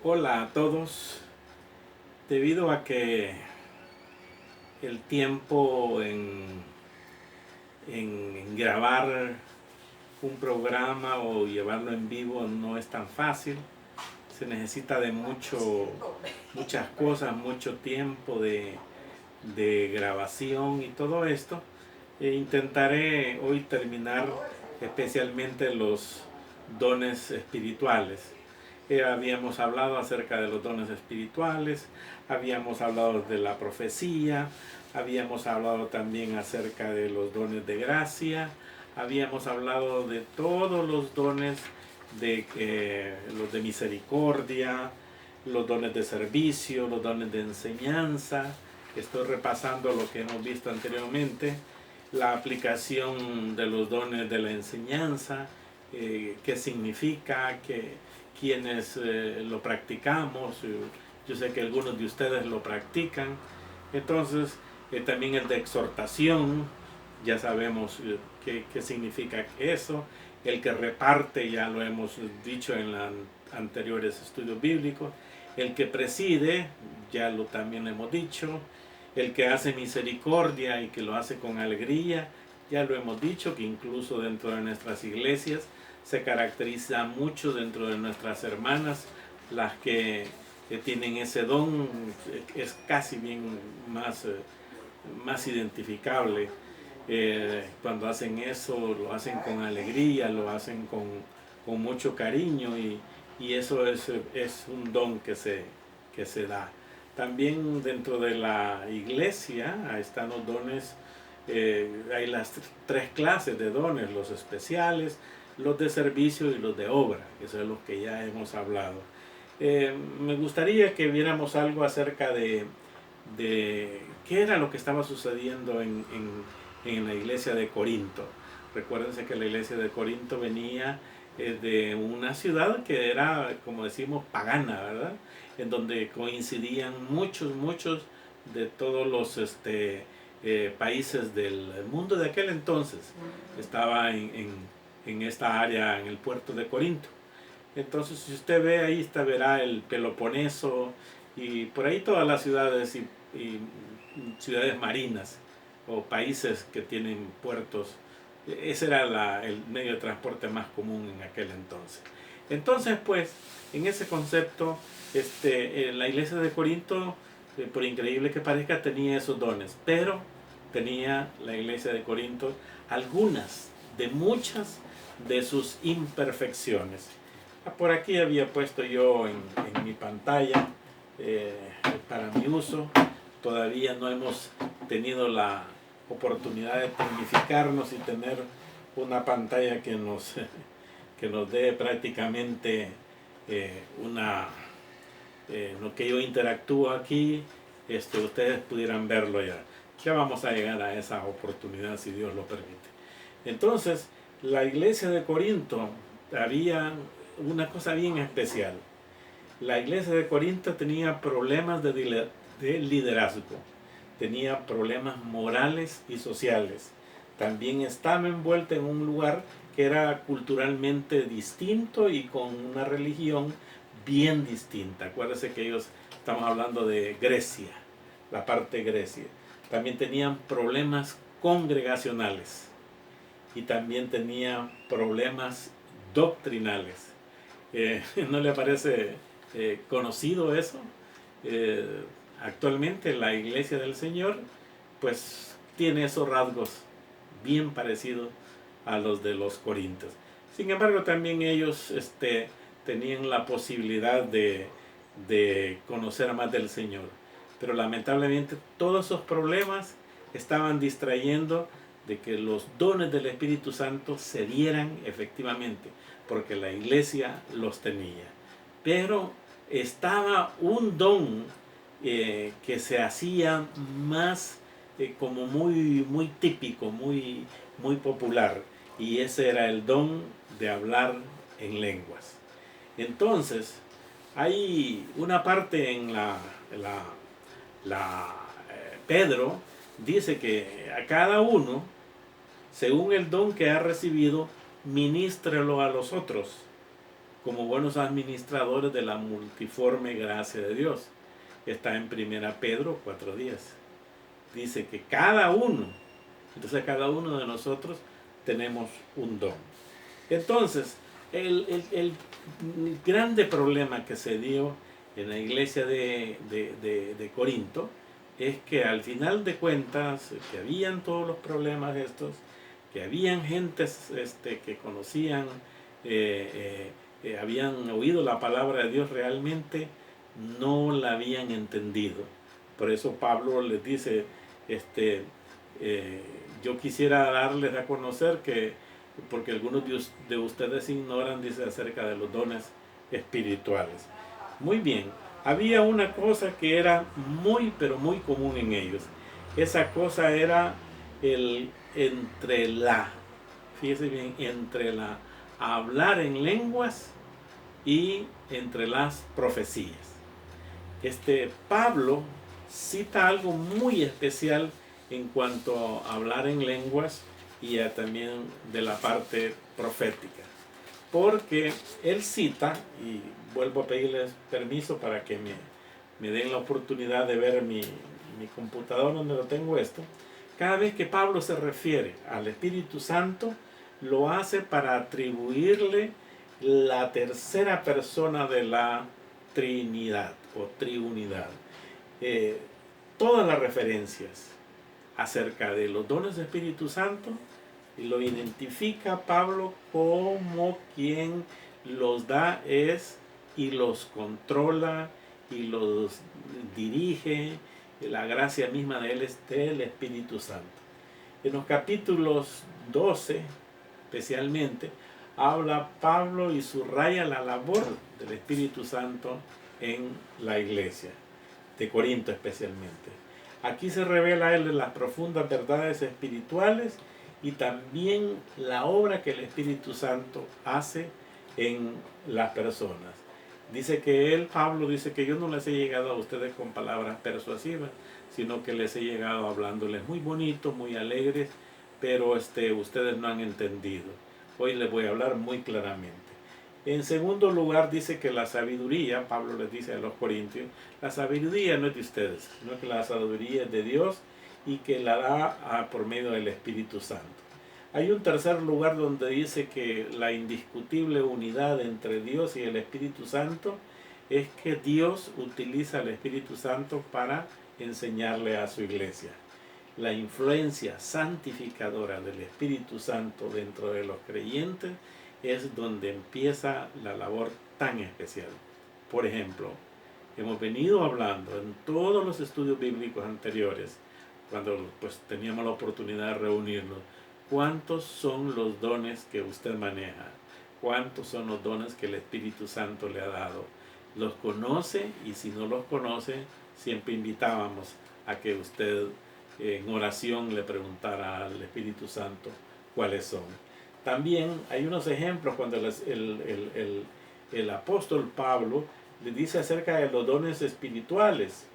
Hola a todos. Debido a que el tiempo en grabar un programa o llevarlo en vivo no es tan fácil, se necesita de muchas cosas, mucho tiempo de grabación y todo esto. Intentaré hoy terminar especialmente los dones espirituales. Habíamos hablado acerca de los dones espirituales, habíamos hablado de la profecía, habíamos hablado también acerca de los dones de gracia, habíamos hablado de todos los dones, los de misericordia, los dones de servicio, los dones de enseñanza. Estoy repasando lo que hemos visto anteriormente, la aplicación de los dones de la enseñanza, qué significa, quienes lo practicamos. Yo sé que algunos de ustedes lo practican. Entonces, también el de exhortación, ya sabemos qué significa eso. El que reparte, ya lo hemos dicho en los anteriores estudios bíblicos. El que preside, ya también lo hemos dicho. El que hace misericordia y que lo hace con alegría, ya lo hemos dicho, que incluso dentro de nuestras iglesias se caracteriza mucho dentro de nuestras hermanas, las que tienen ese don, es casi bien más identificable. Cuando hacen eso, lo hacen con alegría, lo hacen con mucho cariño, y eso es un don que se da. También dentro de la iglesia están los dones, hay las tres clases de dones: los especiales, los de servicio y los de obra. Eso es lo que ya hemos hablado. Me gustaría que viéramos algo acerca de qué era lo que estaba sucediendo en la iglesia de Corinto. Recuérdense que la iglesia de Corinto venía de una ciudad que era, como decimos, pagana, ¿verdad? En donde coincidían muchos de todos los países del mundo de aquel entonces. Estaba en esta área, en el puerto de Corinto. Entonces, si usted ve ahí, verá el Peloponeso y por ahí todas las ciudades y ciudades marinas o países que tienen puertos. Ese era el medio de transporte más común en aquel entonces. Entonces, pues, en ese concepto, la iglesia de Corinto, por increíble que parezca, tenía esos dones, pero tenía la iglesia de Corinto algunas de muchas de sus imperfecciones. Por aquí había puesto yo en mi pantalla para mi uso. Todavía no hemos tenido la oportunidad de tecnificarnos y tener una pantalla que nos dé prácticamente lo que yo interactúo aquí, ustedes pudieran verlo ya. Ya vamos a llegar a esa oportunidad, si Dios lo permite. Entonces, la iglesia de Corinto había una cosa bien especial. La iglesia de Corinto tenía problemas de liderazgo, tenía problemas morales y sociales. También estaba envuelta en un lugar que era culturalmente distinto y con una religión bien distinta. Acuérdense que estamos hablando de Grecia, la parte de Grecia. También tenían problemas congregacionales y también tenían problemas doctrinales. ¿No le parece conocido eso? Actualmente la iglesia del Señor pues tiene esos rasgos bien parecidos a los de los corintios. Sin embargo, también ellos tenían la posibilidad de conocer más del Señor, pero lamentablemente todos esos problemas estaban distrayendo de que los dones del Espíritu Santo se dieran efectivamente, porque la iglesia los tenía. Pero estaba un don que se hacía más como muy típico, muy popular, y ese era el don de hablar en lenguas. Entonces, hay una parte en Pedro dice que a cada uno, según el don que ha recibido, ministrelo a los otros como buenos administradores de la multiforme gracia de Dios. Está en 1 Pedro 4:10. Dice que cada uno de nosotros tenemos un don. Entonces, el grande problema que se dio en la iglesia de Corinto es que al final de cuentas, que habían todos los problemas estos, que habían gentes que conocían, habían oído la palabra de Dios, realmente no la habían entendido. Por eso Pablo les dice, yo quisiera darles a conocer que, porque algunos de ustedes ignoran, dice, acerca de los dones espirituales. Muy bien, había una cosa que era muy, pero muy común en ellos. Esa cosa era fíjese bien, entre la hablar en lenguas y entre las profecías. Pablo cita algo muy especial en cuanto a hablar en lenguas y también de la parte profética, porque él cita, y vuelvo a pedirles permiso para que me den la oportunidad de ver mi computador donde lo tengo esto. Cada vez que Pablo se refiere al Espíritu Santo, lo hace para atribuirle la tercera persona de la Trinidad o Triunidad. Todas las referencias acerca de los dones del Espíritu Santo lo identifica Pablo como quien los da y los controla y los dirige. La gracia misma de él es del Espíritu Santo. En los capítulos 12 especialmente habla Pablo y subraya la labor del Espíritu Santo en la iglesia de Corinto especialmente. Aquí se revela a él las profundas verdades espirituales y también la obra que el Espíritu Santo hace en las personas. Dice que Pablo dice que yo no les he llegado a ustedes con palabras persuasivas, sino que les he llegado hablándoles muy bonitos, muy alegres, pero ustedes no han entendido. Hoy les voy a hablar muy claramente. En segundo lugar dice que la sabiduría, Pablo les dice a los corintios, la sabiduría no es de ustedes, sino que la sabiduría es de Dios y que la da por medio del Espíritu Santo. Hay un tercer lugar donde dice que la indiscutible unidad entre Dios y el Espíritu Santo es que Dios utiliza al Espíritu Santo para enseñarle a su iglesia. La influencia santificadora del Espíritu Santo dentro de los creyentes es donde empieza la labor tan especial. Por ejemplo, hemos venido hablando en todos los estudios bíblicos anteriores, cuando teníamos la oportunidad de reunirnos, ¿cuántos son los dones que usted maneja? ¿Cuántos son los dones que el Espíritu Santo le ha dado? ¿Los conoce? Y si no los conoce, siempre invitábamos a que usted en oración le preguntara al Espíritu Santo cuáles son. También hay unos ejemplos cuando el apóstol Pablo le dice acerca de los dones espirituales.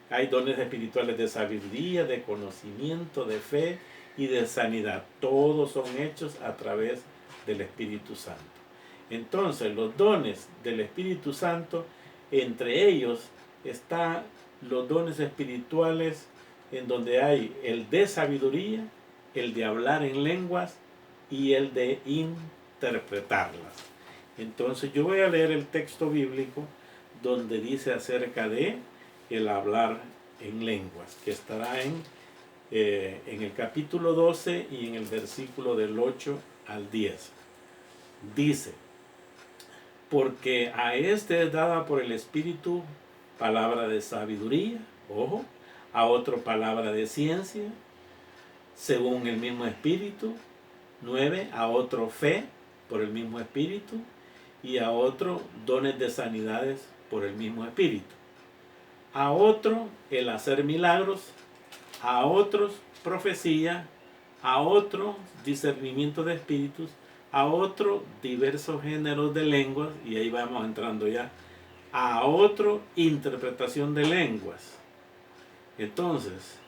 Hay dones espirituales de sabiduría, de conocimiento, de fe y de sanidad. Todos son hechos a través del Espíritu Santo. Entonces, los dones del Espíritu Santo, entre ellos están los dones espirituales en donde hay el de sabiduría, el de hablar en lenguas y el de interpretarlas. Entonces yo voy a leer el texto bíblico donde dice acerca de el hablar en lenguas, que estará en el capítulo 12 y en el versículo del 8 al 10. Dice: porque a este es dada por el Espíritu palabra de sabiduría, ojo, a otro palabra de ciencia, según el mismo Espíritu. 9, a otro fe por el mismo Espíritu, y a otro dones de sanidades por el mismo Espíritu. A otro el hacer milagros, a otros profecía, a otro discernimiento de espíritus, a otro diversos géneros de lenguas, y ahí vamos entrando ya, a otro interpretación de lenguas. Entonces,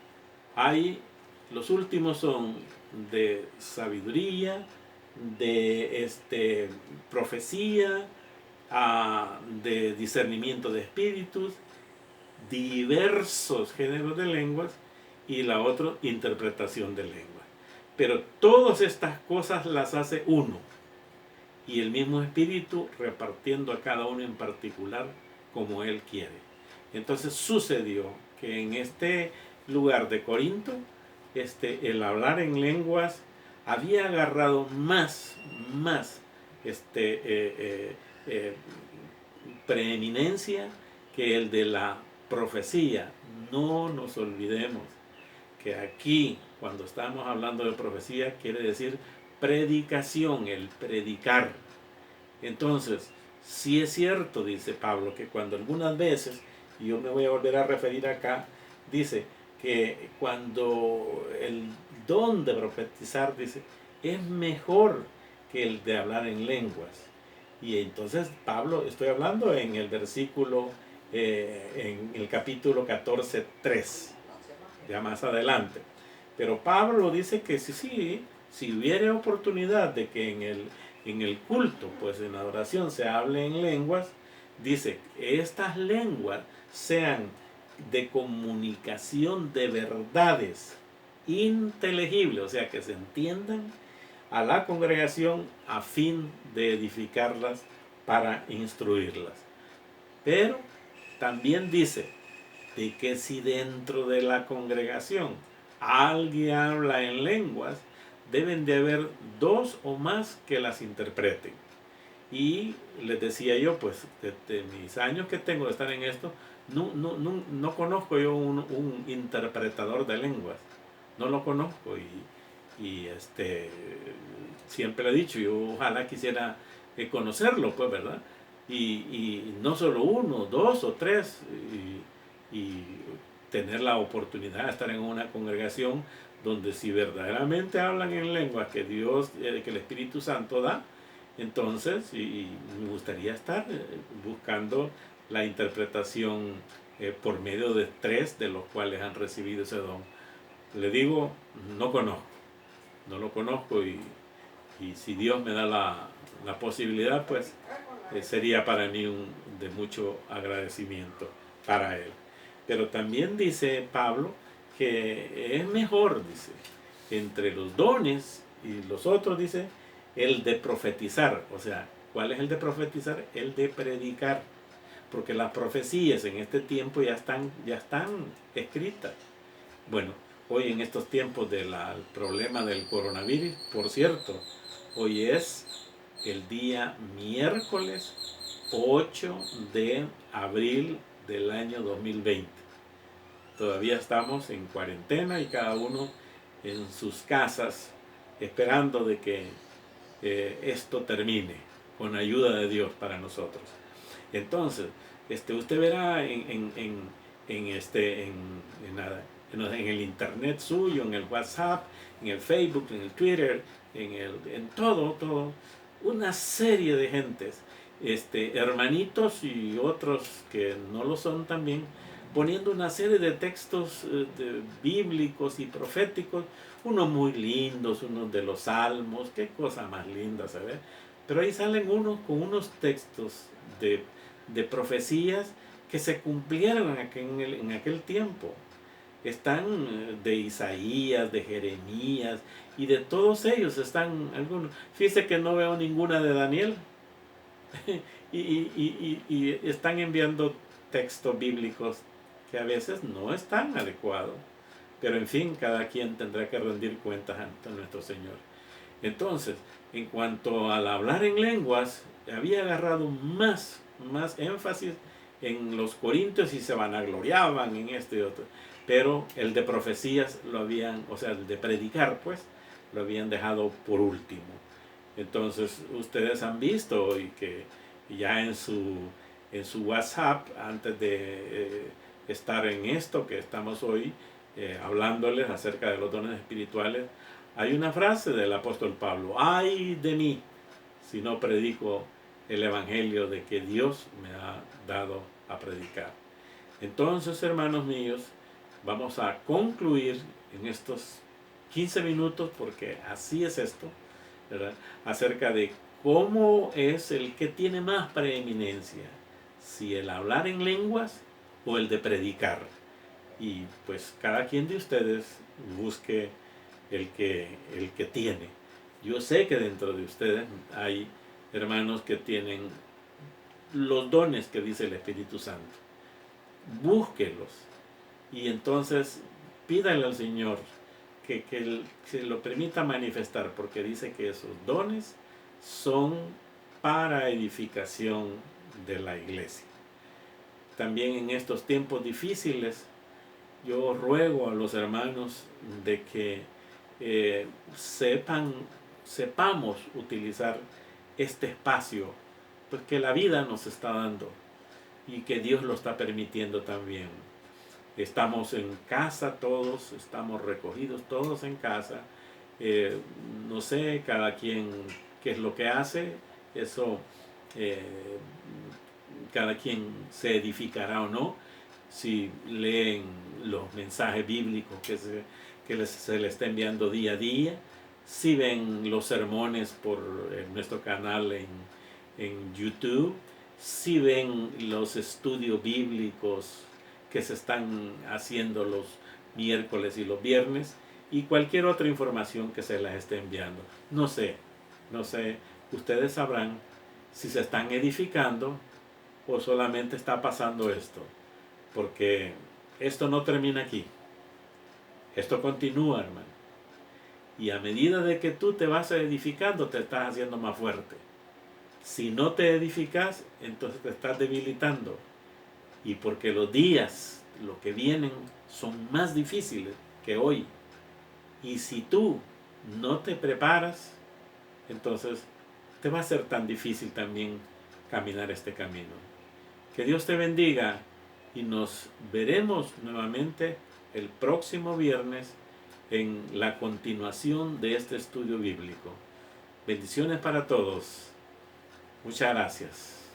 ahí los últimos son de sabiduría, de profecía, de discernimiento de espíritus, diversos géneros de lenguas y la otra interpretación de lenguas. Pero todas estas cosas las hace uno y el mismo espíritu repartiendo a cada uno en particular como él quiere. Entonces sucedió que en este lugar de Corinto, el hablar en lenguas había agarrado más preeminencia que el de la profecía. No nos olvidemos que aquí, cuando estamos hablando de profecía, quiere decir predicación, el predicar. Entonces, sí es cierto, dice Pablo, que cuando algunas veces, y yo me voy a volver a referir acá, dice que cuando el don de profetizar, dice, es mejor que el de hablar en lenguas. Y entonces Pablo, estoy hablando en el versículo, en el capítulo 14:3, ya más adelante. Pero Pablo dice que si hubiera oportunidad de que en el culto, pues en la oración se hable en lenguas, dice, estas lenguas sean de comunicación de verdades inteligibles, o sea, que se entiendan a la congregación a fin de edificarlas para instruirlas. Pero también dice de que si dentro de la congregación alguien habla en lenguas, deben de haber dos o más que las interpreten. Y les decía yo, pues desde mis años que tengo de estar en esto, no conozco yo un interpretador de lenguas, no lo conozco, y siempre le he dicho, yo ojalá quisiera conocerlo, pues, ¿verdad? Y no solo uno, dos o tres, y tener la oportunidad de estar en una congregación donde si verdaderamente hablan en lenguas que Dios, que el Espíritu Santo da, entonces y me gustaría estar buscando la interpretación por medio de tres de los cuales han recibido ese don. Le digo, no lo conozco, y si Dios me da la posibilidad, pues sería para mí de mucho agradecimiento para Él. Pero también dice Pablo que es mejor, dice, entre los dones y los otros, dice, el de profetizar. O sea, ¿cuál es el de profetizar? El de predicar. Porque las profecías en este tiempo ya están escritas. Bueno, hoy en estos tiempos del problema del coronavirus, por cierto, hoy es el día miércoles 8 de abril del año 2020. Todavía estamos en cuarentena y cada uno en sus casas esperando de que esto termine con ayuda de Dios para nosotros. Entonces, usted verá en el internet suyo, en el WhatsApp, en el Facebook, en el Twitter, en todo, una serie de gentes, hermanitos y otros que no lo son también, poniendo una serie de textos bíblicos y proféticos, unos muy lindos, unos de los salmos, qué cosa más linda, ¿sabes? Pero ahí salen unos con unos textos de profecías que se cumplieron en aquel tiempo. Están de Isaías, de Jeremías, y de todos ellos están algunos. Fíjese que no veo ninguna de Daniel. y están enviando textos bíblicos que a veces no están adecuados. Pero en fin, cada quien tendrá que rendir cuentas ante nuestro Señor. Entonces, en cuanto al hablar en lenguas, había agarrado más énfasis en los corintios y se vanagloriaban en este y otro. Pero el de profecías lo habían, o sea, el de predicar, pues, lo habían dejado por último. Entonces, ustedes han visto hoy que ya en su WhatsApp, antes de estar en esto que estamos hoy hablándoles acerca de los dones espirituales, hay una frase del apóstol Pablo: ay de mí si no predico el evangelio de que Dios me ha dado a predicar. Entonces, hermanos míos, vamos a concluir en estos 15 minutos, porque así es esto, ¿verdad?, acerca de ¿cómo es el que tiene más preeminencia? Si el hablar en lenguas o el de predicar. Y pues cada quien de ustedes busque el que tiene. Yo sé que dentro de ustedes hay hermanos que tienen los dones que dice el Espíritu Santo. Búsquelos y entonces pídale al Señor que se lo permita manifestar, porque dice que esos dones son para edificación de la iglesia. También en estos tiempos difíciles, yo ruego a los hermanos de que sepamos utilizar este espacio, pues que la vida nos está dando y que Dios lo está permitiendo también. Estamos en casa todos, estamos recogidos todos en casa. No sé, cada quien qué es lo que hace, eso cada quien se edificará o no, si leen los mensajes bíblicos que se les está enviando día a día, si ven los sermones por nuestro canal en YouTube, si ven los estudios bíblicos que se están haciendo los miércoles y los viernes, y cualquier otra información que se les esté enviando. No sé, ustedes sabrán si se están edificando o solamente está pasando esto, porque esto no termina aquí, esto continúa, hermano, y a medida de que tú te vas edificando, te estás haciendo más fuerte. Si no te edificas, entonces te estás debilitando, y porque los días, lo que vienen, son más difíciles que hoy, y si tú no te preparas, entonces te va a ser tan difícil también caminar este camino. Que Dios te bendiga y nos veremos nuevamente el próximo viernes en la continuación de este estudio bíblico. Bendiciones para todos. Muchas gracias.